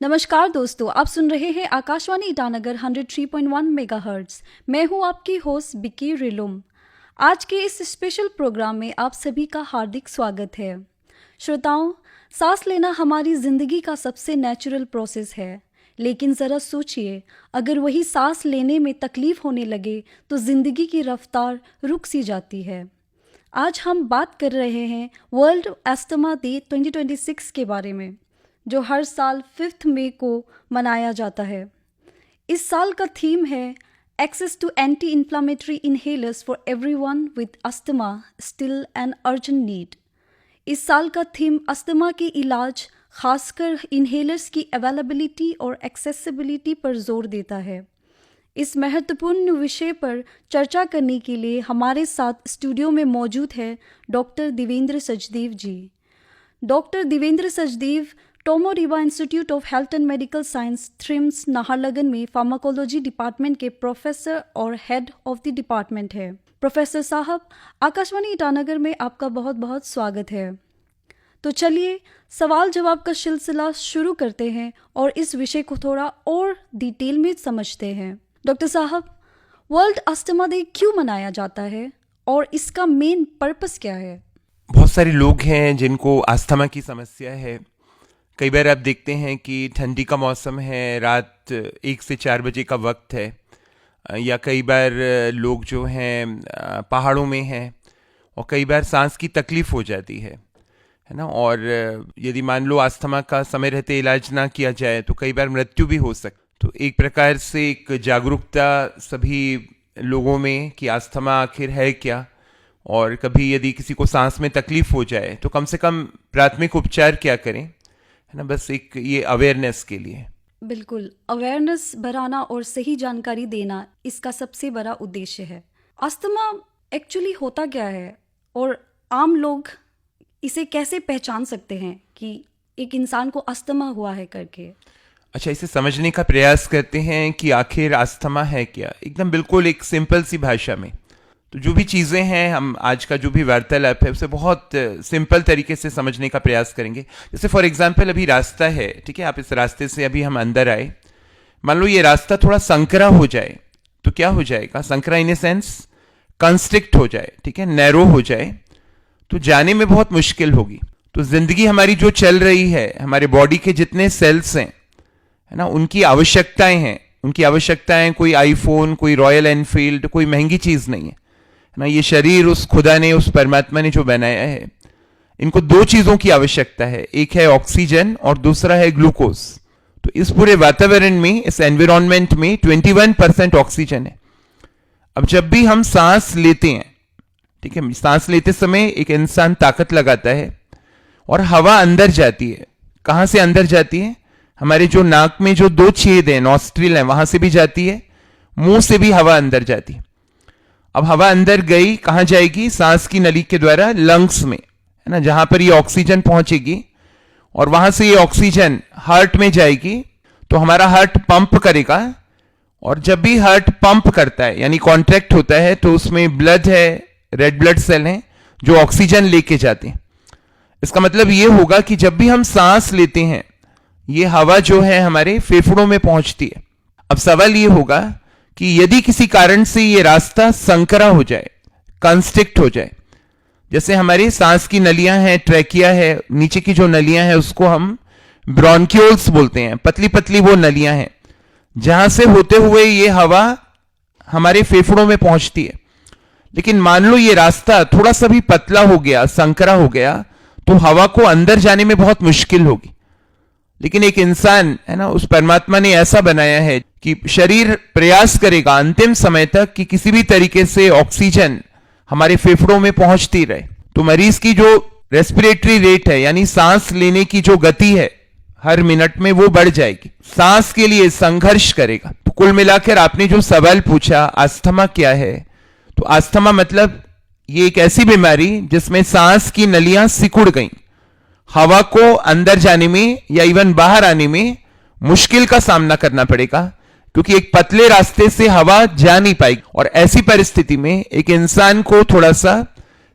नमस्कार दोस्तों, आप सुन रहे हैं आकाशवाणी ईटानगर 103.1 मेगाहर्ट्ज़। मैं हूं आपकी होस्ट बिकी रिलुम। आज के इस स्पेशल प्रोग्राम में आप सभी का हार्दिक स्वागत है। श्रोताओं, सांस लेना हमारी ज़िंदगी का सबसे नेचुरल प्रोसेस है, लेकिन ज़रा सोचिए, अगर वही सांस लेने में तकलीफ़ होने लगे तो ज़िंदगी की रफ्तार रुक सी जाती है। आज हम बात कर रहे हैं वर्ल्ड अस्थमा डे 2026 के बारे में, जो हर साल 5 मई को मनाया जाता है। इस साल का थीम है access to anti inflammatory inhalers for everyone with asthma still an urgent need. इस साल का थीम अस्थमा के इलाज, खासकर इनहेलर्स की अवेलेबिलिटी और एक्सेसिबिलिटी पर जोर देता है। इस महत्वपूर्ण विषय पर चर्चा करने के लिए हमारे साथ स्टूडियो में मौजूद है doctor Devendra Sachdev ji. Doctor Devendra Sachdev Tomo Riba institute of health and medical science, TRIHMS, Naharlagun में फार्माकोलॉजी डिपार्टमेंट के प्रोफेसर और हेड ऑफ द डिपार्टमेंट है। प्रोफेसर साहब, आकाशवाणी ईटानगर में आपका बहुत बहुत स्वागत है। तो चलिए सवाल जवाब का सिलसिला शुरू करते हैं और इस विषय को थोड़ा और डिटेल में समझते हैं। डॉक्टर साहब, वर्ल्ड अस्थमा डे क्यों मनाया जाता है और इसका मेन पर्पस क्या है? बहुत सारे लोग हैं जिनको अस्थमा की समस्या है। कई बार आप देखते हैं कि ठंडी का मौसम है, रात 1 से 4 बजे का वक्त है, या कई बार लोग जो हैं पहाड़ों में हैं और कई बार सांस की तकलीफ़ हो जाती है ना। और यदि मान लो अस्थमा का समय रहते इलाज ना किया जाए तो कई बार मृत्यु भी हो सकती। तो एक प्रकार से एक जागरूकता सभी लोगों में कि अस्थमा आखिर है क्या, और कभी यदि किसी को सांस में तकलीफ़ हो जाए तो कम से कम प्राथमिक उपचार क्या करें, है ना। बस एक ये अवेयरनेस के लिए। बिल्कुल, अवेयरनेस बढ़ाना और सही जानकारी देना इसका सबसे बड़ा उद्देश्य है। अस्थमा एक्चुअली होता क्या है और आम लोग इसे कैसे पहचान सकते हैं कि एक इंसान को अस्थमा हुआ है करके? अच्छा, इसे समझने का प्रयास करते हैं कि आखिर अस्थमा है क्या, एकदम बिल्कुल एक सिंपल सी भाषा में। तो जो भी चीज़ें हैं, हम आज का जो भी वार्तालाप है उसे बहुत सिंपल तरीके से समझने का प्रयास करेंगे। जैसे फॉर एग्जांपल अभी रास्ता है, ठीक है, आप इस रास्ते से अभी हम अंदर आए, मान लो ये रास्ता थोड़ा संकरा हो जाए तो क्या हो जाएगा? संकरा इन ए सेंस कंस्ट्रिक्ट हो जाए, ठीक है, नैरो हो जाए, तो जाने में बहुत मुश्किल होगी। तो जिंदगी हमारी जो चल रही है, हमारे बॉडी के जितने सेल्स हैं, है ना, उनकी आवश्यकताएं हैं। उनकी आवश्यकताएं कोई आईफोन, कोई रॉयल एनफील्ड, कोई महंगी चीज़ नहीं है ना। ये शरीर उस खुदा ने, उस परमात्मा ने जो बनाया है, इनको 2 चीज़ों की आवश्यकता है, एक है ऑक्सीजन और दूसरा है ग्लूकोज। तो इस पूरे वातावरण में, इस एनवायरनमेंट में 21% ऑक्सीजन है। अब जब भी हम सांस लेते हैं, ठीक है, सांस लेते समय एक इंसान ताकत लगाता है और हवा अंदर जाती है। कहाँ से अंदर जाती है? हमारे जो नाक में जो 2 छेद हैं, नॉस्ट्रिल हैं, वहां से भी जाती है, मुंह से भी हवा अंदर जाती है। अब हवा अंदर गई, कहाँ जाएगी? सांस की नली के द्वारा लंग्स में, है ना, जहां पर ये ऑक्सीजन पहुंचेगी और वहां से ये ऑक्सीजन हार्ट में जाएगी। तो हमारा हार्ट पंप करेगा, और जब भी हार्ट पंप करता है यानी कॉन्ट्रैक्ट होता है, तो उसमें ब्लड है, रेड ब्लड सेल हैं जो ऑक्सीजन लेके जाते हैं। इसका मतलब ये होगा कि जब भी हम सांस लेते हैं, ये हवा जो है हमारे फेफड़ों में पहुंचती है। अब सवाल ये होगा कि यदि किसी कारण से ये रास्ता संकरा हो जाए, कंस्ट्रिक्ट हो जाए, जैसे हमारी सांस की नलियां हैं, ट्रैकिया है, नीचे की जो नलियां हैं उसको हम ब्रोंक्यूल्स बोलते हैं, पतली पतली वो नलियां हैं जहां से होते हुए ये हवा हमारे फेफड़ों में पहुंचती है। लेकिन मान लो ये रास्ता थोड़ा सा भी पतला हो गया, संकरा हो गया, तो हवा को अंदर जाने में बहुत मुश्किल होगी। लेकिन एक इंसान, है ना, उस परमात्मा ने ऐसा बनाया है कि शरीर प्रयास करेगा अंतिम समय तक कि किसी भी तरीके से ऑक्सीजन हमारे फेफड़ों में पहुंचती रहे। तो मरीज की जो रेस्पिरेटरी रेट है, यानी सांस लेने की जो गति है, हर मिनट में वो बढ़ जाएगी। सांस के लिए संघर्ष करेगा। तो कुल मिलाकर आपने जो सवाल पूछा, अस्थमा क्या है, तो अस्थमा मतलब ये एक ऐसी बीमारी जिसमें सांस की नलियां सिकुड़ गई, हवा को अंदर जाने में या इवन बाहर आने में मुश्किल का सामना करना पड़ेगा, क्योंकि एक पतले रास्ते से हवा जा नहीं पाएगी। और ऐसी परिस्थिति में एक इंसान को थोड़ा सा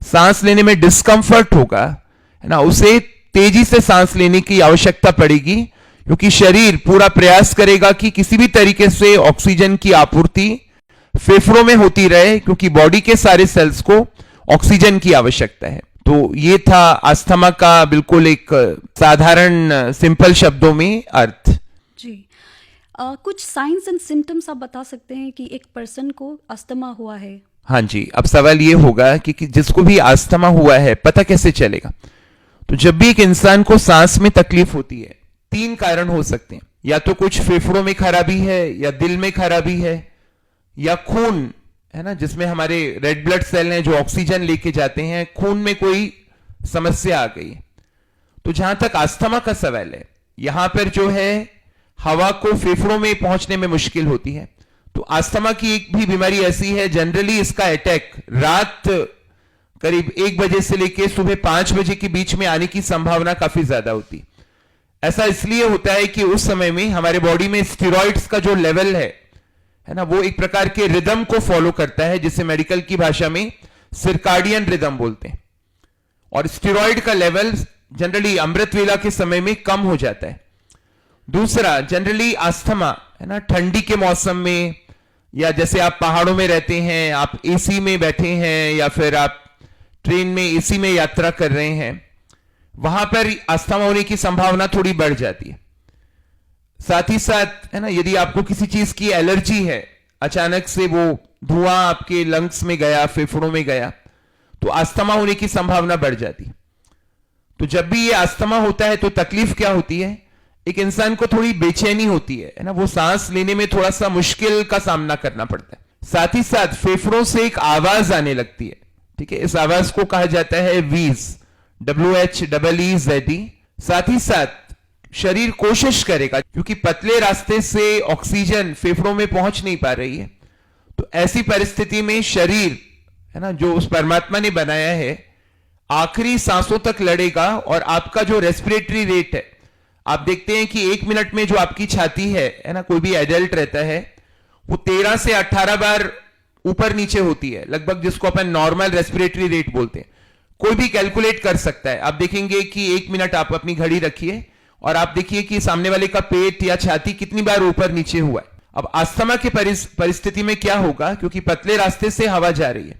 सांस लेने में डिस्कंफर्ट होगा, है ना, उसे तेजी से सांस लेने की आवश्यकता पड़ेगी, क्योंकि शरीर पूरा प्रयास करेगा कि किसी भी तरीके से ऑक्सीजन की आपूर्ति फेफड़ों में होती रहे, क्योंकि बॉडी के सारे सेल्स को ऑक्सीजन की आवश्यकता है। तो ये था अस्थमा का बिल्कुल एक साधारण सिंपल शब्दों में अर्थ। जी। कुछ साइंस एंड सिम्टम्स आप बता सकते हैं कि एक पर्सन को अस्थमा हुआ है? हाँ जी, अब सवाल ये होगा कि जिसको भी अस्थमा हुआ है पता कैसे चलेगा। तो जब भी एक इंसान को सांस में तकलीफ होती है, 3 कारण हो सकते हैं। या तो कुछ फेफड़ों में खराबी है, या दिल में खराबी है, या खून है ना, जिसमें हमारे रेड ब्लड सेल हैं जो ऑक्सीजन लेके जाते हैं, खून में कोई समस्या आ गई। तो जहां तक अस्थमा का सवाल है, यहां पर जो है हवा को फेफड़ों में पहुंचने में मुश्किल होती है। तो अस्थमा की एक भी बीमारी ऐसी है, जनरली इसका अटैक रात करीब 1 बजे से लेकर सुबह 5 बजे के बीच में आने की संभावना काफी ज्यादा होती। ऐसा इसलिए होता है कि उस समय में हमारे बॉडी में स्टेरॉइड्स का जो लेवल है ना, वो एक प्रकार के रिदम को फॉलो करता है, जिसे मेडिकल की भाषा में सिरकाडियन रिदम बोलते हैं। और स्टेरॉइड का लेवल जनरली अमृत वेला के समय में कम हो जाता है। दूसरा, जनरली अस्थमा है ना, ठंडी के मौसम में, या जैसे आप पहाड़ों में रहते हैं, आप एसी में बैठे हैं, या फिर आप ट्रेन में एसी में यात्रा कर रहे हैं, वहां पर अस्थमा होने की संभावना थोड़ी बढ़ जाती है। साथ ही साथ है ना, यदि आपको किसी चीज की एलर्जी है, अचानक से वो धुआं आपके लंग्स में गया, फेफड़ों में गया, तो अस्थमा होने की संभावना बढ़ जाती है। तो जब भी ये अस्थमा होता है तो तकलीफ क्या होती है, एक इंसान को थोड़ी बेचैनी होती है ना, वो सांस लेने में थोड़ा सा मुश्किल का सामना करना पड़ता है। साथ ही साथ फेफड़ों से एक आवाज आने लगती है, ठीक है, इस आवाज को कहा जाता है व्हीज, WHEEZ। साथ ही साथ शरीर कोशिश करेगा, क्योंकि पतले रास्ते से ऑक्सीजन फेफड़ों में पहुंच नहीं पा रही है, तो ऐसी परिस्थिति में शरीर है ना, जो उस परमात्मा ने बनाया है, आखिरी सांसों तक लड़ेगा। और आपका जो रेस्पिरेटरी रेट है, आप देखते हैं कि 1 मिनट में जो आपकी छाती है ना, कोई भी एडल्ट रहता है, वो 13 से 18 बार ऊपर नीचे होती है लगभग, जिसको अपन नॉर्मल रेस्पिरेटरी रेट बोलते हैं। कोई भी कैलकुलेट कर सकता है। आप देखेंगे कि 1 मिनट आप अपनी घड़ी रखिए और आप देखिए कि सामने वाले का पेट या छाती कितनी बार ऊपर नीचे हुआ है। अब अस्थमा की परिस्थिति में क्या होगा, क्योंकि पतले रास्ते से हवा जा रही है,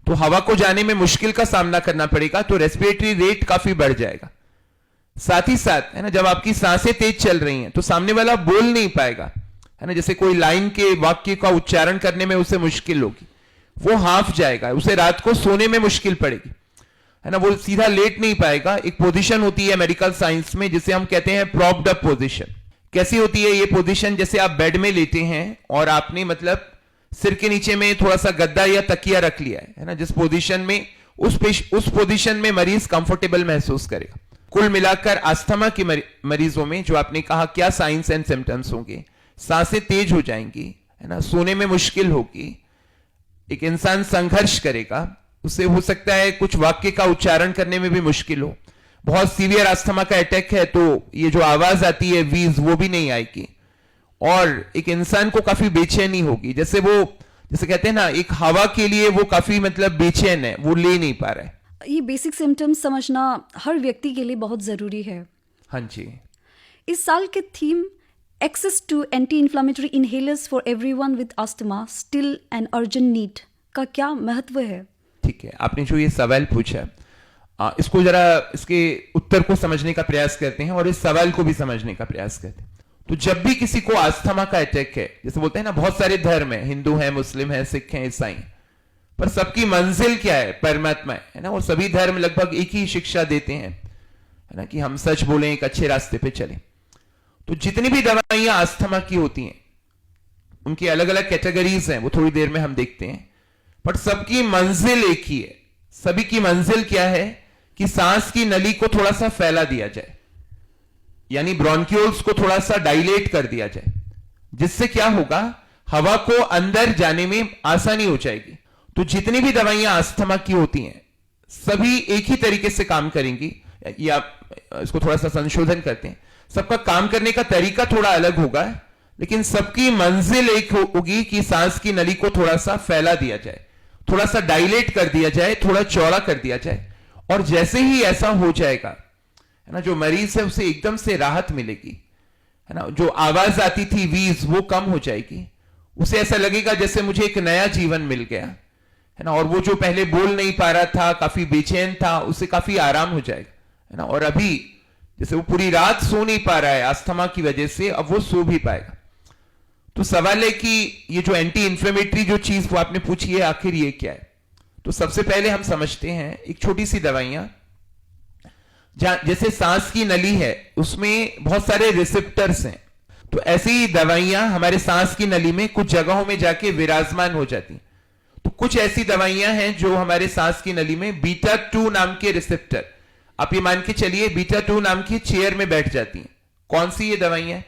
तो हवा को जाने में मुश्किल का सामना करना पड़ेगा, तो रेस्पिरेटरी रेट काफी बढ़ जाएगा। साथ ही साथ है ना, जब आपकी सांसें तेज चल रही हैं, तो सामने वाला बोल नहीं पाएगा, है ना, जैसे कोई लाइन के वाक्य का उच्चारण करने में उसे मुश्किल होगी, वो हाफ जाएगा, उसे रात को सोने में मुश्किल पड़ेगी, है ना, वो सीधा लेट नहीं पाएगा। एक पोजीशन होती है मेडिकल साइंस में जिसे हम कहते हैं प्रॉप्ड अप पोजीशन। कैसी होती है ये पोजीशन, जैसे आप बेड में लेटे हैं और आपने मतलब सिर के नीचे में थोड़ा सा गद्दा या तकिया रख लिया है ना, जिस पोजीशन में उस पोजीशन में मरीज कंफर्टेबल महसूस करेगा। कुल मिलाकर अस्थमा के मरीजों में जो आपने कहा क्या साइंस एंड सिम्टम्स होंगे, सांसें तेज हो जाएंगी, है ना, सोने में मुश्किल होगी, एक इंसान संघर्ष करेगा, उसे हो सकता है कुछ वाक्य का उच्चारण करने में भी मुश्किल हो। बहुत सीवियर अस्थमा का अटैक है तो ये जो आवाज आती है व्हीज, वो भी नहीं आएगी, और एक इंसान को काफी बेचैनी होगी, जैसे कहते हैं ना, एक हवा के लिए वो काफी मतलब बेचैन है, वो ले नहीं पा रहा है। ये बेसिक सिम्टम्स समझना हर व्यक्ति के लिए बहुत ज़रूरी है। हाँ जी। इस साल के theme access to anti inflammatory inhalers for everyone with asthma still an urgent need का क्या महत्व है? ठीक है, आपने जो ये सवाल पूछा, इसको जरा इसके उत्तर को समझने का प्रयास करते हैं और इस सवाल को भी समझने का प्रयास करते हैं। तो जब भी किसी को अस्थमा का अटैक है, जैसे बोलते हैं ना, बहुत सारे धर्म है, हिंदू है, मुस्लिम है, सिख है, ईसाई, पर सबकी मंजिल क्या है, परमात्मा है ना। और सभी धर्म लगभग एक ही शिक्षा देते हैं, है ना, कि हम सच बोलें, एक अच्छे रास्ते पे चलें। तो जितनी भी दवाइयां अस्थमा की होती हैं, उनकी अलग अलग कैटेगरीज हैं, वो थोड़ी देर में हम देखते हैं, पर सबकी मंजिल एक ही है। सभी की मंजिल क्या है कि सांस की नली को थोड़ा सा फैला दिया जाए, यानी ब्रोंक्यूल्स को थोड़ा सा डायलेट कर दिया जाए, जिससे क्या होगा, हवा को अंदर जाने में आसानी हो जाएगी। तो जितनी भी दवाइयां अस्थमा की होती हैं, सभी एक ही तरीके से काम करेंगी, या इसको थोड़ा सा संशोधन करते हैं, सबका काम करने का तरीका थोड़ा अलग होगा, लेकिन सबकी मंजिल एक होगी कि सांस की नली को थोड़ा सा फैला दिया जाए, थोड़ा सा डायलेट कर दिया जाए, थोड़ा चौड़ा कर दिया जाए। और जैसे ही ऐसा हो जाएगा, है ना, जो मरीज है उसे एकदम से राहत मिलेगी, है ना, जो आवाज आती थी वीज, वो कम हो जाएगी। उसे ऐसा लगेगा जैसे मुझे एक नया जीवन मिल गया, है ना। और वो जो पहले बोल नहीं पा रहा था, काफी बेचैन था, उसे काफी आराम हो जाएगा, है ना। और अभी जैसे वो पूरी रात सो नहीं पा रहा है अस्थमा की वजह से, अब वो सो भी पाएगा। तो सवाल है कि ये जो एंटी इंफ्लेमेटरी जो चीज वो आपने पूछी है, आखिर ये क्या है। तो सबसे पहले हम समझते हैं एक छोटी सी दवाइयां, जैसे सांस की नली है उसमें बहुत सारे रिसेप्टर्स हैं, तो ऐसी दवाइयां हमारे सांस की नली में कुछ जगहों में जाके विराजमान हो जाती हैं। तो कुछ ऐसी दवाइयां हैं जो हमारे सांस की नली में बीटा 2 नाम के रिसेप्टर, आप ये मान के चलिए बीटा 2 नाम की चेयर में बैठ जाती हैं। कौन सी ये दवाइयां,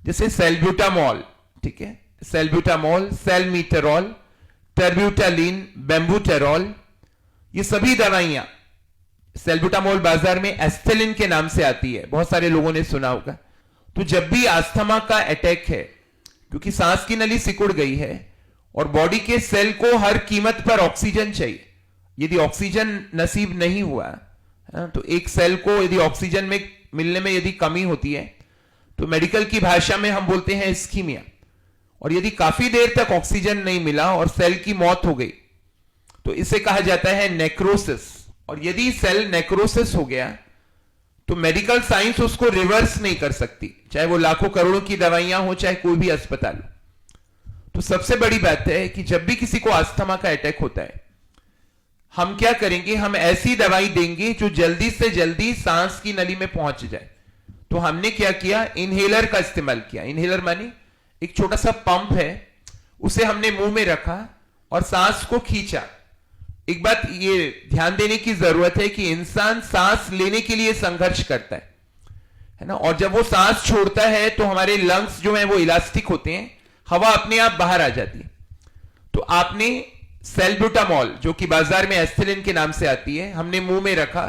जैसे सेल्ब्यूटामॉल, ठीक है, सेल्ब्यूटामॉल, सेलमीटरॉल, टर्ब्यूटालिन, बेम्बूटेरॉल, ये सभी दवाइयां, सेल्ब्यूटामॉल बाजार में एस्थेलिन के नाम से आती है, बहुत सारे लोगों ने सुना होगा। तो जब भी अस्थमा का अटैक है, क्योंकि सांस की नली सिकुड़ गई है और बॉडी के सेल को हर कीमत पर ऑक्सीजन चाहिए, यदि ऑक्सीजन नसीब नहीं हुआ, तो एक सेल को यदि ऑक्सीजन में मिलने में यदि कमी होती है तो मेडिकल की भाषा में हम बोलते हैं इस्कीमिया। और यदि काफी देर तक ऑक्सीजन नहीं मिला और सेल की मौत हो गई तो इसे कहा जाता है नेक्रोसिस। और यदि सेल नेक्रोसिस हो गया तो मेडिकल साइंस उसको रिवर्स नहीं कर सकती, चाहे वो लाखों करोड़ों की दवाइयां हो, चाहे कोई भी अस्पताल हो। तो सबसे बड़ी बात है कि जब भी किसी को अस्थमा का अटैक होता है, हम क्या करेंगे, हम ऐसी दवाई देंगे जो जल्दी से जल्दी सांस की नली में पहुंच जाए। तो हमने क्या किया, इनहेलर का इस्तेमाल किया। इनहेलर मानी एक छोटा सा पंप है, उसे हमने मुंह में रखा और सांस को खींचा। एक बात ये ध्यान देने की जरूरत है कि इंसान सांस लेने के लिए संघर्ष करता है ना, और जब वो सांस छोड़ता है तो हमारे लंग्स जो हैं वो इलास्टिक होते हैं, हवा अपने आप बाहर आ जाती है। तो आपने सेल्ब्यूटामॉल, जो कि बाजार में एस्थेलिन के नाम से आती है, हमने मुंह में रखा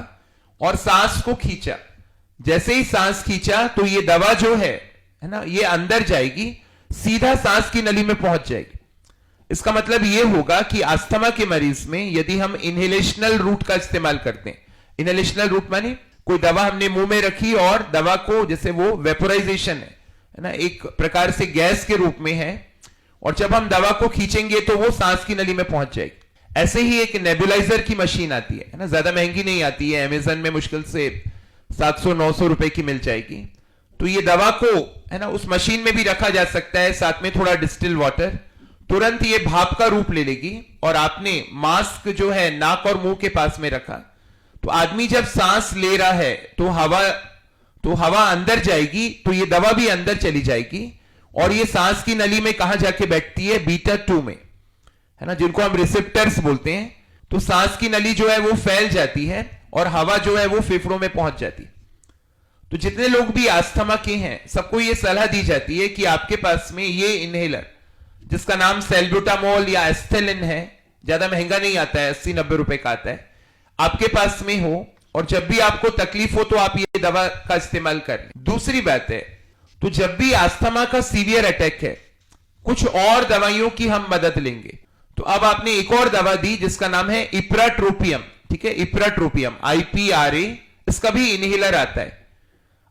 और सांस को खींचा। जैसे ही सांस खींचा तो ये दवा जो है ना, ये अंदर जाएगी, सीधा सांस की नली में पहुंच जाएगी। इसका मतलब ये होगा कि अस्थमा के मरीज में यदि हम इनहेलेशनल रूट का इस्तेमाल करते हैं, इनहेलेशनल रूट माने कोई दवा हमने मुंह में रखी और दवा को, जैसे वो वेपोराइजेशन है ना, एक प्रकार से गैस के रूप में है, और जब हम दवा को खींचेंगे तो वो सांस की नली में पहुंच जाएगी। ऐसे ही एक नेबुलाइजर की मशीन आती है ना, ज्यादा महंगी नहीं आती है, अमेजन में मुश्किल से 700-900 रुपए की मिल जाएगी। तो ये दवा को है ना उस मशीन में भी रखा जा सकता है, साथ में थोड़ा डिस्टिल वाटर, तुरंत ये भाप का रूप ले लेगी। और आपने मास्क जो है नाक और मुंह के पास में रखा, तो आदमी जब सांस ले रहा है तो हवा अंदर जाएगी, तो ये दवा भी अंदर चली जाएगी। और ये सांस की नली में कहां जाके बैठती है, बीटा 2 में, है ना, जिनको हम रिसेप्टर्स बोलते हैं। तो सांस की नली जो है वो फैल जाती है और हवा जो है वो फेफड़ों में पहुंच जाती है। तो जितने लोग भी अस्थमा के हैं, सबको ये सलाह दी जाती है कि आपके पास में ये इनहेलर, जिसका नाम सेल्ब्यूटामॉल या एस्थेलिन है, ज्यादा महंगा नहीं आता है, 80-90 रुपए का आता है, आपके पास में हो, और जब भी आपको तकलीफ हो तो आप ये दवा का इस्तेमाल कर लें। दूसरी बात है, तो जब भी अस्थमा का सीवियर अटैक है, कुछ और दवाइयों की हम मदद लेंगे। तो अब आपने एक और दवा दी जिसका नाम है इप्राट्रोपियम, ठीक है, इप्राट्रोपियम, IPRA, इसका भी इनहेलर आता है।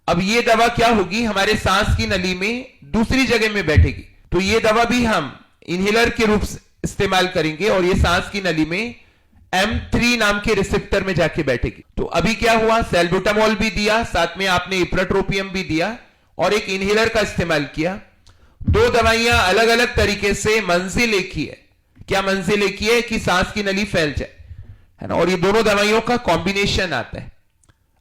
अब ये दवा क्या होगी, हमारे सांस की नली में दूसरी जगह में बैठेगी, तो ये दवा भी हम इनहेलर के रूप से इस्तेमाल करेंगे और ये सांस की नली में M3 नाम के रिसेप्टर में जाके बैठेगी। तो अभी क्या हुआ, सेल्ब्यूटामॉल भी दिया, साथ में आपने इप्राट्रोपियम भी दिया और एक इनहेलर का इस्तेमाल किया। दो दवाइयां अलग अलग तरीके से मंजिल एक ही है। क्या मंजिल एक ही है कि सांस की नली फैल जाए, है ना, और ये दोनों दवाइयों का कॉम्बिनेशन आता है।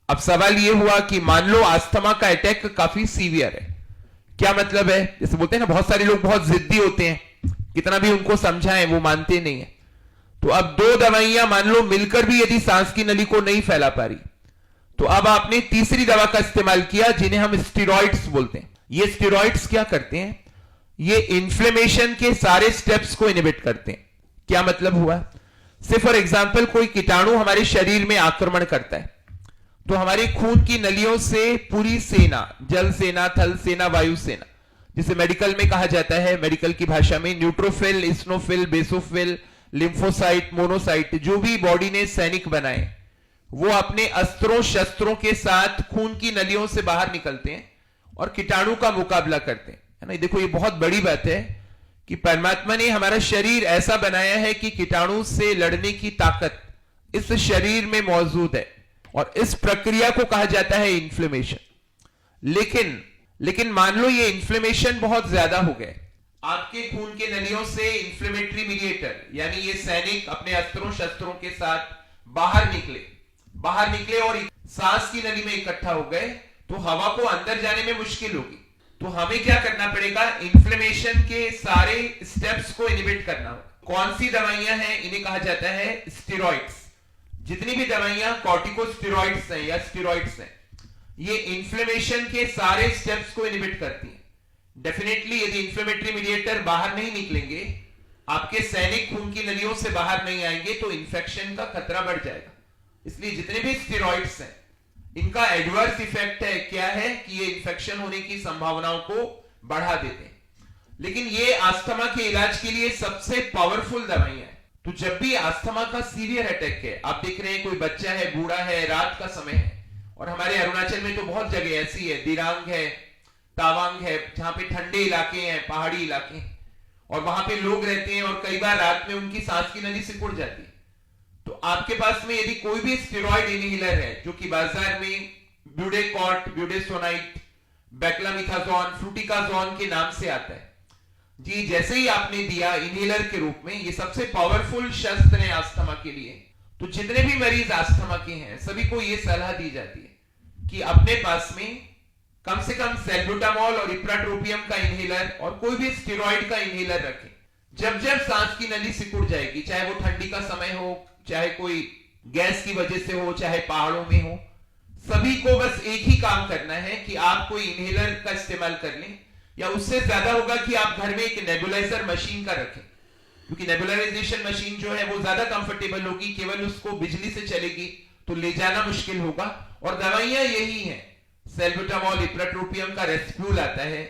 अब सवाल ये हुआ कि मान लो अस्थमा का अटैक काफी सीवियर है, क्या मतलब है, जैसे बोलते हैं ना, बहुत सारे लोग बहुत जिद्दी होते हैं, कितना भी उनको समझाएं वो मानते नहीं है। तो अब दो दवाइयां मान लो मिलकर भी यदि सांस की नली को नहीं फैला पा रही, तो अब आपने तीसरी दवा का इस्तेमाल किया जिन्हें हम स्टेरॉइड्स बोलते हैं। ये स्टेरॉइड्स क्या करते हैं, ये इन्फ्लेमेशन के सारे स्टेप्स को इनहिबिट करते हैं। क्या मतलब हुआ, से फॉर एग्जाम्पल कोई कीटाणु हमारे शरीर में आक्रमण करता है, तो हमारे खून की नलियों से पूरी सेना, जल सेना, थल सेना, वायु सेना, जिसे मेडिकल में कहा जाता है, मेडिकल की भाषा में neutrophil, eosinophil, basophil, lymphocyte, monocyte, जो भी बॉडी ने सैनिक बनाए, वो अपने अस्त्रों शस्त्रों के साथ खून की नलियों से बाहर निकलते हैं और कीटाणु का मुकाबला करते हैं, है ना। देखो ये बहुत बड़ी बात है कि परमात्मा ने हमारा शरीर ऐसा बनाया है कि कीटाणु से लड़ने की ताकत इस शरीर में मौजूद है, और इस प्रक्रिया को कहा जाता है इन्फ्लेमेशन। लेकिन मान लो ये इन्फ्लेमेशन बहुत ज्यादा हो गए, आपके खून के नलियों से इन्फ्लेमेटरी मीडिएटर यानी ये सैनिक अपने अस्त्रों शस्त्रों के साथ बाहर निकले और सांस की नली में इकट्ठा हो गए, तो हवा को अंदर जाने में मुश्किल होगी। तो हमें क्या करना पड़ेगा, इन्फ्लेमेशन के सारे स्टेप्स को इनिबिट करना होगा। कौन सी दवाइयां हैं, इन्हें कहा जाता है स्टेरॉइड्स। जितनी भी दवाइयां कॉर्टिकोस्टेरॉइड्स हैं या स्टेरॉइड्स हैं, ये इन्फ्लेमेशन के सारे स्टेप्स को इनिबिट करती हैं। डेफिनेटली यदि इन्फ्लेमेटरी मीडिएटर बाहर नहीं निकलेंगे, आपके सैनिक खून की नलियों से बाहर नहीं आएंगे, तो इंफेक्शन का खतरा बढ़ जाएगा। इसलिए जितने भी स्टेरॉइड्स हैं, इनका एडवर्स इफेक्ट है क्या है कि ये इंफेक्शन होने की संभावनाओं को बढ़ा देते हैं। लेकिन ये अस्थमा के इलाज के लिए सबसे पावरफुल दवाइयां है। तो जब भी अस्थमा का सीवियर अटैक है, आप देख रहे हैं कोई बच्चा है, बूढ़ा है, रात का समय है, और हमारे अरुणाचल में तो बहुत जगह ऐसी है, दिरांग है, तावांग है, जहां पे ठंडे इलाके हैं, पहाड़ी इलाके हैं, और वहां पे लोग रहते हैं, और कई बार रात में उनकी सांस की नली सिकुड़ जाती है। तो आपके पास में यदि कोई भी स्टेरॉइड इनहेलर है जो कि बाजार में ब्यूडेकॉर्ट, ब्यूडेसोनाइट, बेक्लामिथाजोन, फ्लूटिकाजोन के नाम से आता है जी, जैसे ही आपने दिया इनहेलर के रूप में, ये सबसे पावरफुल शस्त्र है अस्थमा के लिए। तो जितने भी मरीज अस्थमा के हैं, सभी को ये सलाह दी जाती है कि अपने पास में कम से कम सैल्ब्यूटामॉल और इप्राट्रोपियम का इनहेलर और कोई भी स्टेरॉइड का इनहेलर रखें। जब सांस की नली सिकुड़ जाएगी, चाहे वो ठंडी का समय हो, चाहे कोई गैस की वजह से हो, चाहे पहाड़ों में हो, सभी को बस एक ही काम करना है कि आप कोई इनहेलर का इस्तेमाल कर लें, या उससे ज्यादा होगा कि आप घर में एक नेबुलाइजर मशीन का रखें, क्योंकि नेबुलाइजेशन मशीन जो है वो ज्यादा कंफर्टेबल होगी, केवल उसको बिजली से चलेगी तो ले जाना मुश्किल होगा। और दवाइयां यही हैं, सैल्ब्यूटामॉल, इप्राट्रोपियम का रेस्प्यूल आता है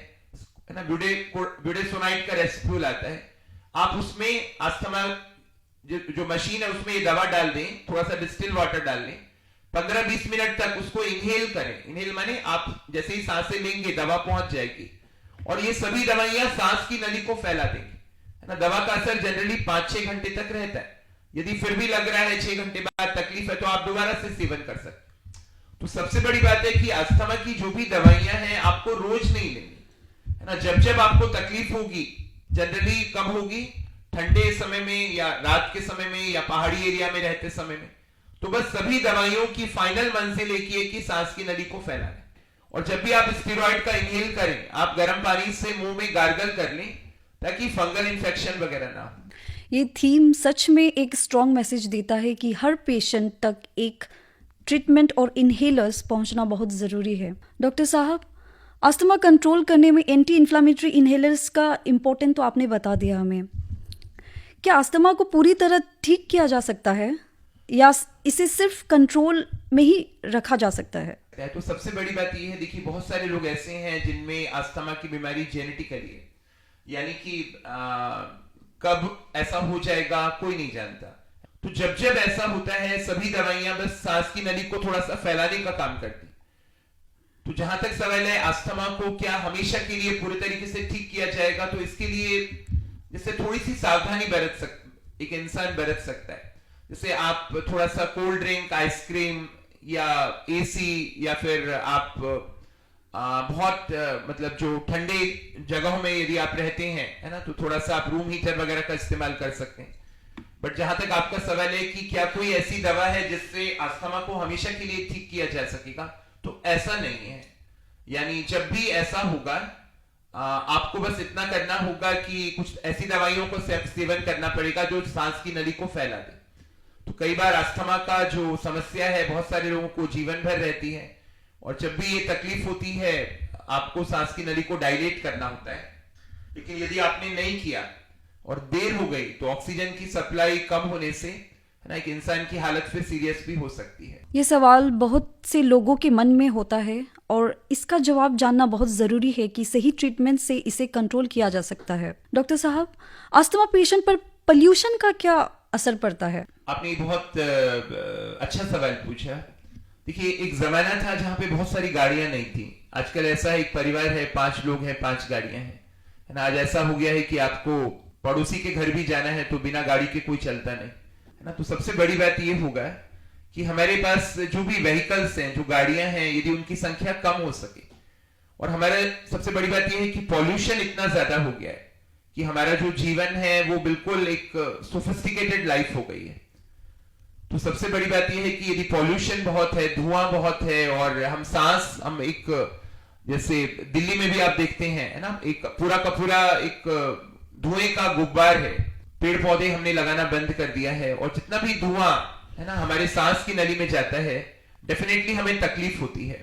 ना, ब्यूडेसोनाइट का रेस्प्यूल आता है। आप उसमें अस्थमा जो मशीन है उसमें ये दवा डाल दें, थोड़ा सा डिस्टिल वाटर डाल लें, 15-20 मिनट तक उसको इनहेल करें। इनहेल माने आप जैसे ही सांसें लेंगे दवा पहुंच जाएगी, और ये सभी दवाइयां सांस की नली को फैला देंगी, है ना। दवा का असर जनरली 5-6 घंटे तक रहता है। यदि फिर भी लग रहा है 6 घंटे बाद तकलीफ है, तो आप दोबारा से सेवन कर सकते। तो सबसे बड़ी बात है कि अस्थमा की जो भी दवाइयां हैं आपको रोज नहीं लेनी, है ना। जब आपको तकलीफ होगी, जनरली कब होगी, ठंडे समय में या रात के समय में या पहाड़ी एरिया में रहते समय में, तो बस सभी दवाइयों की फाइनल मंजिल एक ही है कि सांस की नली को फैलाना। और जब भी आप स्टेरॉइड का इनहेल करें, आप गर्म पानी से मुंह में गार्गल कर लें ताकि फंगल इन्फेक्शन वगैरह ना हो। ये थीम सच में एक स्ट्रॉन्ग मैसेज देता है कि हर पेशेंट तक एक ट्रीटमेंट और इनहेलर्स पहुंचना बहुत ज़रूरी है। डॉक्टर साहब, अस्थमा कंट्रोल करने में एंटी इन्फ्लामेटरी इनहेलर्स का इम्पोर्टेंट तो आपने बता दिया हमें। क्या अस्थमा को पूरी तरह ठीक किया जा सकता है, या इसे सिर्फ कंट्रोल में ही रखा जा सकता है? तो सबसे बड़ी बात यह है, देखिए बहुत सारे लोग ऐसे हैं जिनमें अस्थमा की बीमारी जेनेटिकली है, यानी कि कब ऐसा हो जाएगा कोई नहीं जानता। तो जब ऐसा होता है, सभी दवाइयां बस सांस की नली को थोड़ा सा फैलाने का काम करती। तो जहां तक सवाल है अस्थमा को क्या हमेशा के लिए पूरे तरीके से ठीक किया जाएगा, तो इसके लिए जैसे थोड़ी सी सावधानी एक इंसान बरत सकता है। जैसे आप थोड़ा सा कोल्ड ड्रिंक, आइसक्रीम या एसी, या फिर आप बहुत मतलब जो ठंडे जगहों में यदि आप रहते हैं, है ना, तो थोड़ा सा आप रूम हीटर वगैरह का इस्तेमाल कर सकते हैं। बट जहां तक आपका सवाल है कि क्या कोई ऐसी दवा है जिससे अस्थमा को हमेशा के लिए ठीक किया जा सकेगा, तो ऐसा नहीं है। यानी जब भी ऐसा होगा, आपको बस इतना करना होगा कि कुछ ऐसी दवाइयों को सेवन करना पड़ेगा जो सांस की नली को फैला दे। तो कई बार अस्थमा का जो समस्या है बहुत सारे लोगों को जीवन भर रहती है, और जब भी ये तकलीफ होती है आपको सांस की नली को डायलेट करना होता है। लेकिन यदि आपने नहीं किया और देर हो गई, तो ऑक्सीजन की सप्लाई कम होने से, है ना, एक इंसान की हालत फिर सीरियस भी हो सकती है। ये सवाल बहुत से लोगों के मन में होता है, और इसका जवाब जानना बहुत ज़रूरी है कि सही ट्रीटमेंट से इसे कंट्रोल किया जा सकता है। डॉक्टर साहब, अस्थमा पेशेंट पर पोल्यूशन का क्या असर पड़ता है? आपने बहुत अच्छा सवाल पूछा। देखिए, एक जमाना था जहां पे बहुत सारी गाड़ियां नहीं थी, आजकल ऐसा एक परिवार है, 5 लोग हैं, 5 गाड़ियां हैं, है ना। आज ऐसा हो गया है कि आपको पड़ोसी के घर भी जाना है तो बिना गाड़ी के कोई चलता नहीं, है ना। तो सबसे बड़ी बात ये होगा कि हमारे पास जो भी व्हीकल्स हैं, जो गाड़ियां हैं, यदि उनकी संख्या कम हो सके। और हमारा सबसे बड़ी बात यह है कि पॉल्यूशन इतना ज्यादा हो गया है कि हमारा जो जीवन है वो बिल्कुल एक सोफिस्टिकेटेड लाइफ हो गई है। तो सबसे बड़ी बात यह है कि यदि पॉल्यूशन बहुत है, धुआं बहुत है, और हम एक, जैसे दिल्ली में भी आप देखते हैं, है ना, एक पूरा का पूरा एक धुएं का गुब्बार है। पेड़ पौधे हमने लगाना बंद कर दिया है, और जितना भी धुआं, है ना, हमारे सांस की नली में जाता है, डेफिनेटली हमें तकलीफ होती है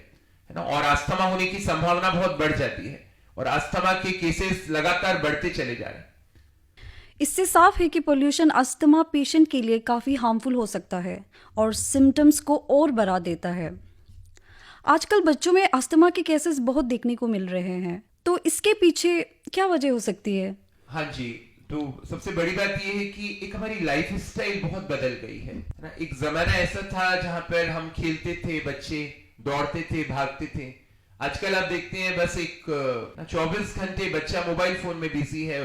ना। और अस्थमा होने की संभावना बहुत बढ़ जाती है, और अस्थमा के केसेस लगातार बढ़ते चले जा रहे हैं। इससे साफ है कि पोल्यूशन अस्थमा पेशेंट के लिए काफ़ी हार्मफुल हो सकता है और सिम्टम्स को और बढ़ा देता है। आजकल बच्चों में अस्थमा के केसेस बहुत देखने को मिल रहे हैं, तो इसके पीछे क्या वजह हो सकती है? हाँ जी, तो सबसे बड़ी बात यह है कि एक हमारी लाइफ स्टाइल बहुत बदल गई है ना। एक जमाना ऐसा था जहां पर हम खेलते थे, बच्चे दौड़ते थे, भागते थे। आजकल आप देखते हैं बस एक 24 घंटे बच्चा मोबाइल फोन में बिजी है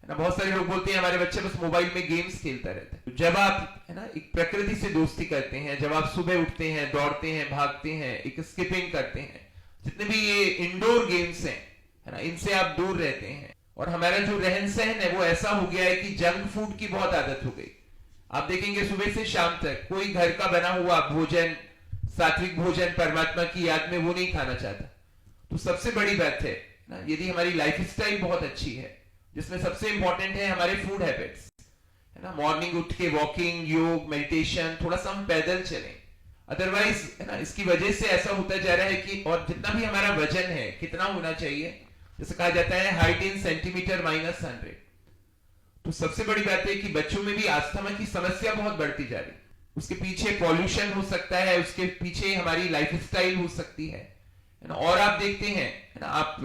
ना। बहुत सारे लोग बोलते हैं हमारे बच्चे बस मोबाइल में गेम्स खेलता रहता है। तो जब आप, है ना, एक प्रकृति से दोस्ती करते हैं, जब आप सुबह उठते हैं, दौड़ते हैं, भागते हैं, एक स्किपिंग करते हैं, जितने भी ये इंडोर गेम्स हैं, है ना, इनसे आप दूर रहते हैं। और हमारा जो रहन सहन है वो ऐसा हो गया है कि जंक फूड की बहुत आदत हो गई। आप देखेंगे सुबह से शाम तक कोई घर का बना हुआ भोजन, सात्विक भोजन, परमात्मा की याद में वो नहीं खाना चाहता। तो सबसे बड़ी बात है ना, यदि हमारी लाइफ स्टाइल बहुत अच्छी है, जिसमें सबसे इंपॉर्टेंट है हमारे फूड हैबिट्स, है ना। मॉर्निंग उठ के वॉकिंग, योग, मेडिटेशन, थोड़ा सा हम पैदल चलें। अदरवाइज, है ना, इसकी वजह से ऐसा होता जा रहा है कि, और जितना भी हमारा वजन है, कितना होना चाहिए, जैसे कहा जाता है हाइट इन सेंटीमीटर -100। तो सबसे बड़ी बात है कि बच्चों में भी अस्थमा की समस्या बहुत बढ़ती जा रही है। उसके पीछे पॉल्यूशन हो सकता है, उसके पीछे हमारी लाइफस्टाइल हो सकती है ना। और आप देखते हैं, है ना, आप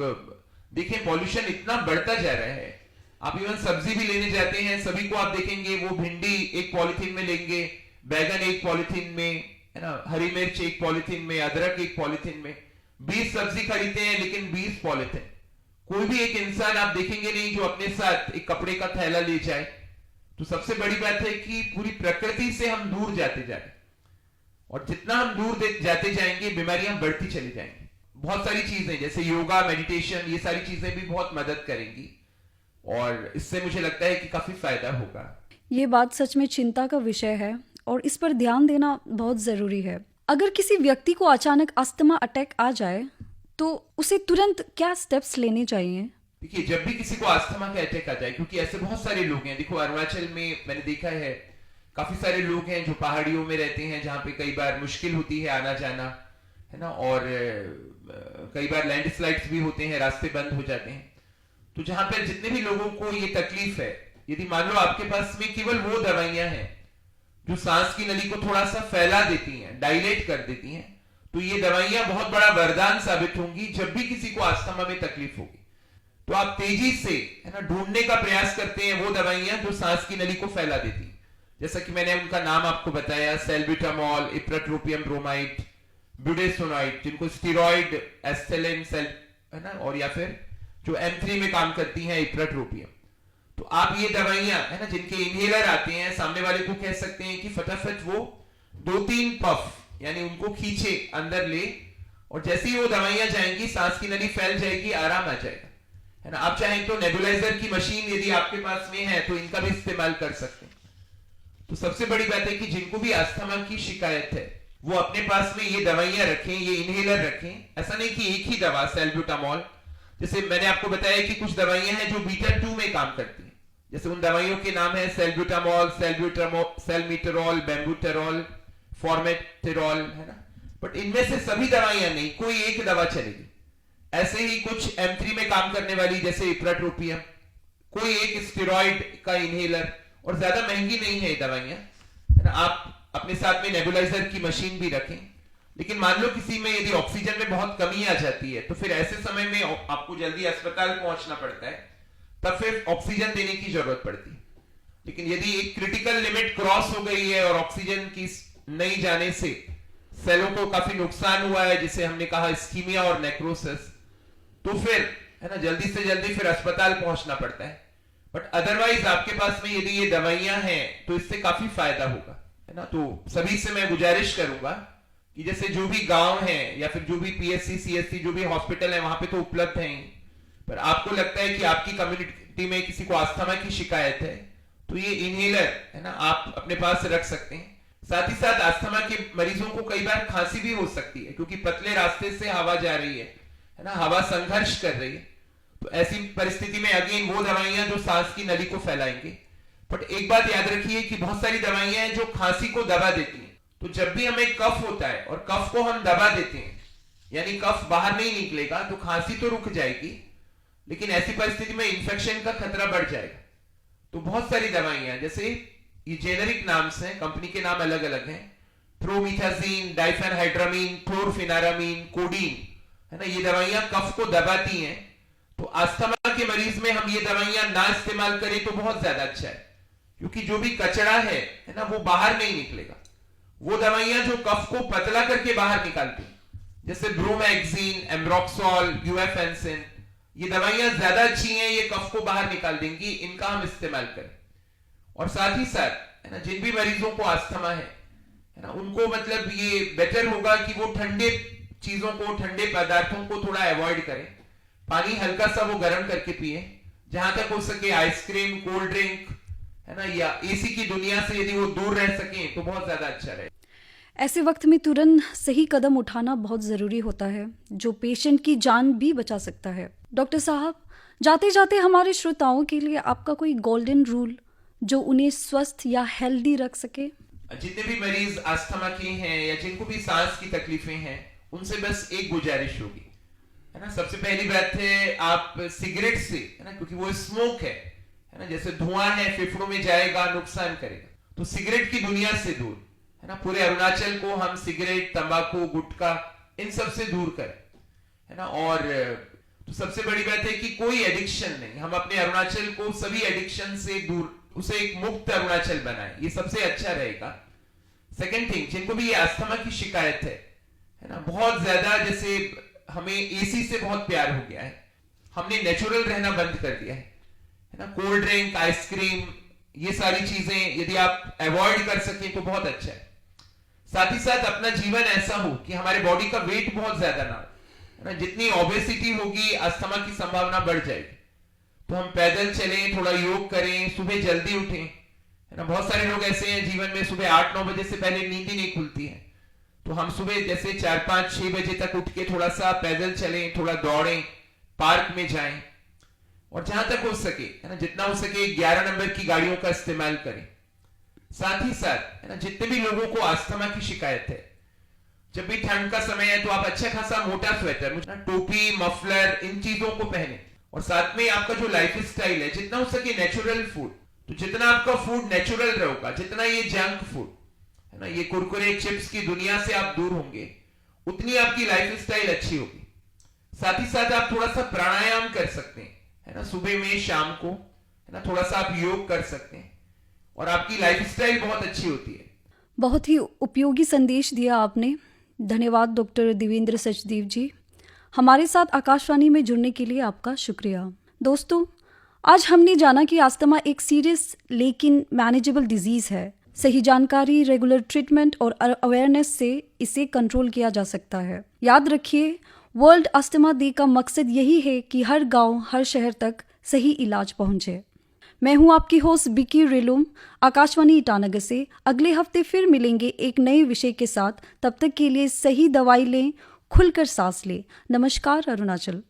देखें पॉल्यूशन इतना बढ़ता जा रहा है। आप इवन सब्जी भी लेने जाते हैं, सभी को आप देखेंगे वो भिंडी एक पॉलिथीन में लेंगे, बैगन एक पॉलिथीन में, है ना, हरी मिर्च एक पॉलिथीन में, अदरक एक पॉलिथीन में। 20 सब्जी खरीदते हैं लेकिन 20 पॉलिथीन। कोई भी एक इंसान आप देखेंगे नहीं जो अपने साथ एक कपड़े का थैला ले जाए। तो सबसे बड़ी बात है कि पूरी प्रकृति से हम दूर जाते जा रहे हैं, और जितना हम दूर जाते जाएंगे बीमारियां बढ़ती चली जाएंगी। बहुत सारी चीजें जैसे योगा, मेडिटेशन, ये सारी चीजें भी बहुत मदद करेंगी, और इससे मुझे लगता है कि काफी फायदा होगा। ये बात सच में चिंता का विषय है और इस पर ध्यान देना बहुत ज़रूरी है। अगर किसी व्यक्ति को अचानक अस्थमा अटैक आ जाए तो उसे तुरंत क्या स्टेप्स लेने चाहिए? देखिए, जब भी किसी को अस्थमा का अटैक आ जाए, क्योंकि ऐसे बहुत सारे लोग हैं, देखो अरुणाचल में मैंने देखा है काफी सारे लोग हैं जो पहाड़ियों में रहते हैं, जहां पे कई बार मुश्किल होती है आना जाना, है ना, और कई बार लैंडस्लाइड्स भी होते हैं, रास्ते बंद हो जाते हैं। तो जहां पर जितने भी लोगों को ये तकलीफ है, यदि मान लो आपके पास में केवल वो दवाइयां हैं जो सांस की नली को थोड़ा सा फैला देती हैं, डायलेट कर देती हैं, तो ये दवाइयां बहुत बड़ा वरदान साबित होंगी जब भी किसी को अस्थमा में तकलीफ होगी। तो आप तेजी से, है ना, ढूंढने का प्रयास करते हैं वो दवाइयां जो सांस की नली को फैला देती हैं। जैसा कि मैंने उनका नाम आपको बताया, सैल्ब्यूटामॉल, इप्राट्रोपियम ब्रोमाइड, ब्यूडेसोनाइड, जिनको स्टेरॉइड, एस्थेलिन, है ना, और या फिर जो M3 में काम करती हैं, इप्राट्रोपियम। तो आप ये दवाइयां, है ना, जिनके इनहेलर आते हैं, सामने वाले को कह सकते हैं कि फटाफट वो 2-3 पफ, यानी उनको खींचे, अंदर ले, और जैसे ही वो दवाइयां जाएंगी सांस की नली फैल जाएगी, आराम आ जाएगा, है ना। आप चाहें तो नेबुलाइजर की मशीन यदि आपके पास में है तो इनका भी इस्तेमाल कर सकते हैं। तो सबसे बड़ी बात है कि जिनको भी अस्थमा की शिकायत है वो अपने पास में ये दवाइयां रखें, ये इनहेलर रखें। ऐसा नहीं कि एक ही दवा सैल्ब्यूटामॉल, जैसे मैंने आपको बताया कि कुछ दवाइयां हैं जो बीटा-2 में काम करती हैं, जैसे उन दवाइयों के नाम है सैल्ब्यूटामॉल, सैल्मीटेरॉल, बेम्बूटेरॉल, फॉर्मेटेरॉल, है ना। बट इनमें से सभी दवाइयां नहीं, कोई एक दवा चलेगी। ऐसे ही कुछ M3 में काम करने वाली जैसे इप्राट्रोपियम, कोई एक स्टेरॉइड का इनहेलर, और ज्यादा महंगी नहीं है ये दवाइयां, है ना। आप अपने साथ में नेबुलाइजर की मशीन भी रखें। लेकिन मान लो किसी में यदि ऑक्सीजन में बहुत कमी आ जाती है तो फिर ऐसे समय में आपको जल्दी अस्पताल पहुंचना पड़ता है, तब फिर ऑक्सीजन देने की जरूरत पड़ती है। लेकिन यदि एक क्रिटिकल लिमिट क्रॉस हो गई है और ऑक्सीजन की नहीं जाने से सेलों को काफी नुकसान हुआ है, जिसे हमने कहा इस्कीमिया और नेक्रोसिस, तो फिर है ना जल्दी से जल्दी फिर अस्पताल पहुंचना पड़ता है। बट अदरवाइज आपके पास में यदि ये दवाइयां हैं तो इससे काफी फायदा होगा, है ना। तो सभी से मैं गुजारिश करूंगा कि जैसे जो भी गांव है या फिर जो भी पीएससी सीएससी जो भी हॉस्पिटल है वहां पे तो उपलब्ध है ही, पर आपको लगता है कि आपकी कम्युनिटी में किसी को अस्थमा की शिकायत है तो ये इनहेलर है ना आप अपने पास रख सकते हैं। साथ ही साथ अस्थमा के मरीजों को कई बार खांसी भी हो सकती है क्योंकि पतले रास्ते से हवा जा रही है ना, हवा संघर्ष कर रही है। तो ऐसी परिस्थिति में अगेन वो दवाइयां जो सांस की नली को फैलाएंगे। बट एक बात याद रखिए कि बहुत सारी दवाइयां हैं जो खांसी को दबा देती हैं। तो जब भी हमें कफ होता है और कफ को हम दबा देते हैं यानी कफ बाहर नहीं निकलेगा तो खांसी तो रुक जाएगी, लेकिन ऐसी परिस्थिति में इंफेक्शन का खतरा बढ़ जाएगा। तो बहुत सारी दवाइयां जैसे ये जेनेरिक नाम से हैं, कंपनी के नाम अलग अलग हैं, प्रोमिथाजीन, डाइफेनहाइड्रामीन, क्लोरफेनारामीन, कोडीन, है ना, ये दवाइयां कफ को दबाती हैं। तो अस्थमा के मरीज में हम ये दवाइयां ना इस्तेमाल करें तो बहुत ज्यादा अच्छा है, क्योंकि जो भी कचरा है ना वो बाहर नहीं निकलेगा। वो दवाइयां जो कफ को पतला करके बाहर निकालती जैसे ब्रोमैक्सिन, एम्ब्रोक्सोल, यूएफेंसिन, ये दवाइयां ज्यादा अच्छी हैं, ये कफ को बाहर निकाल देंगी, इनका हम इस्तेमाल करें। और साथ ही साथ है ना जिन भी मरीजों को अस्थमा है ना उनको मतलब ये बेटर होगा कि वो ठंडे चीजों को, ठंडे पदार्थों को थोड़ा अवॉइड करें। पानी हल्का सा वो गर्म करके पिए, जहां तक हो सके आइसक्रीम, कोल्ड ड्रिंक, है ना, या एसी की दुनिया से यदि वो दूर रह सकें तो बहुत ज्यादा अच्छा रहे। ऐसे वक्त में तुरंत सही कदम उठाना बहुत ज़रूरी होता है जो पेशेंट की जान भी बचा सकता है। डॉक्टर साहब, जाते जाते हमारे श्रोताओं के लिए आपका कोई गोल्डन रूल जो उन्हें स्वस्थ या हेल्दी रख सके? जितने भी मरीज अस्थमा के हैं या जिनको भी सांस की तकलीफें हैं उनसे बस एक गुजारिश होगी, है ना। सबसे पहली बात है आप सिगरेट से, है ना, क्योंकि वो स्मोक है ना, जैसे धुआं है फेफड़ों में जाएगा, नुकसान करेगा। तो सिगरेट की दुनिया से दूर, है ना, पूरे अरुणाचल को हम सिगरेट, तंबाकू, गुटखा इन सब से दूर करें, है ना। और तो सबसे बड़ी बात है कि कोई एडिक्शन नहीं, हम अपने अरुणाचल को सभी एडिक्शन से दूर, उसे एक मुक्त अरुणाचल बनाए, ये सबसे अच्छा रहेगा। सेकेंड थिंग, जिनको भी ये अस्थमा की शिकायत है ना, बहुत ज्यादा जैसे हमें एसी से बहुत प्यार हो गया है, हमने नेचुरल रहना बंद कर दिया है ना। कोल्ड ड्रिंक, आइसक्रीम, ये सारी चीजें यदि आप अवॉइड कर सकें तो बहुत अच्छा है। साथ ही साथ अपना जीवन ऐसा हो कि हमारे बॉडी का वेट बहुत ज्यादा ना हो, है ना। जितनी ओबेसिटी होगी अस्थमा की संभावना बढ़ जाएगी। तो हम पैदल चलें, थोड़ा योग करें, सुबह जल्दी उठें, है ना। बहुत सारे लोग ऐसे हैं जीवन में सुबह 8-9 बजे से पहले नींद ही नहीं खुलती है। तो हम सुबह जैसे 4-5-6 बजे तक उठ के थोड़ा सा पैदल चलें, थोड़ा दौड़ें, पार्क में जाएं, और जहां तक हो सके, है ना, जितना हो सके 11 नंबर की गाड़ियों का इस्तेमाल करें। साथ ही साथ, है ना, जितने भी लोगों को अस्थमा की शिकायत है, जब भी ठंड का समय है तो आप अच्छा खासा मोटा स्वेटर, टोपी, मफलर, इन चीजों को पहने। और साथ में आपका जो लाइफ स्टाइल है, जितना हो सके नेचुरल फूड, तो जितना आपका फूड नेचुरल रहेगा, जितना ये जंक फूड, है ना, ये कुरकुरे चिप्स की दुनिया से आप दूर होंगे, उतनी आपकी लाइफ स्टाइल अच्छी होगी। साथ ही साथ आप थोड़ा सा प्राणायाम कर सकते हैं, है ना, सुबह में, शाम को, है ना, थोड़ा सा आप योग कर सकते हैं और आपकी लाइफस्टाइल बहुत अच्छी होती है। बहुत ही उपयोगी संदेश दिया आपने। धन्यवाद डॉक्टर देवेंद्र सचदेव जी। हमारे साथ आकाशवाणी में जुड़ने के लिए आपका शुक्रिया। दोस्तों, आज हमने जाना कि अस्थमा एक सीरियस लेकिन मैनेजेबल डिजीज़ है। सही जानकारी, रेगुलर ट्रीटमेंट और अवेयरनेस से इसे कंट्रोल किया जा सकता है। याद रखिए, वर्ल्ड अस्थमा डे का मकसद यही है कि हर गांव, हर शहर तक सही इलाज पहुंचे। मैं हूं आपकी होस्ट बिकी रिलुम, आकाशवाणी ईटानगर से। अगले हफ्ते फिर मिलेंगे एक नए विषय के साथ। तब तक के लिए सही दवाई लें, खुलकर सांस लें। नमस्कार अरुणाचल।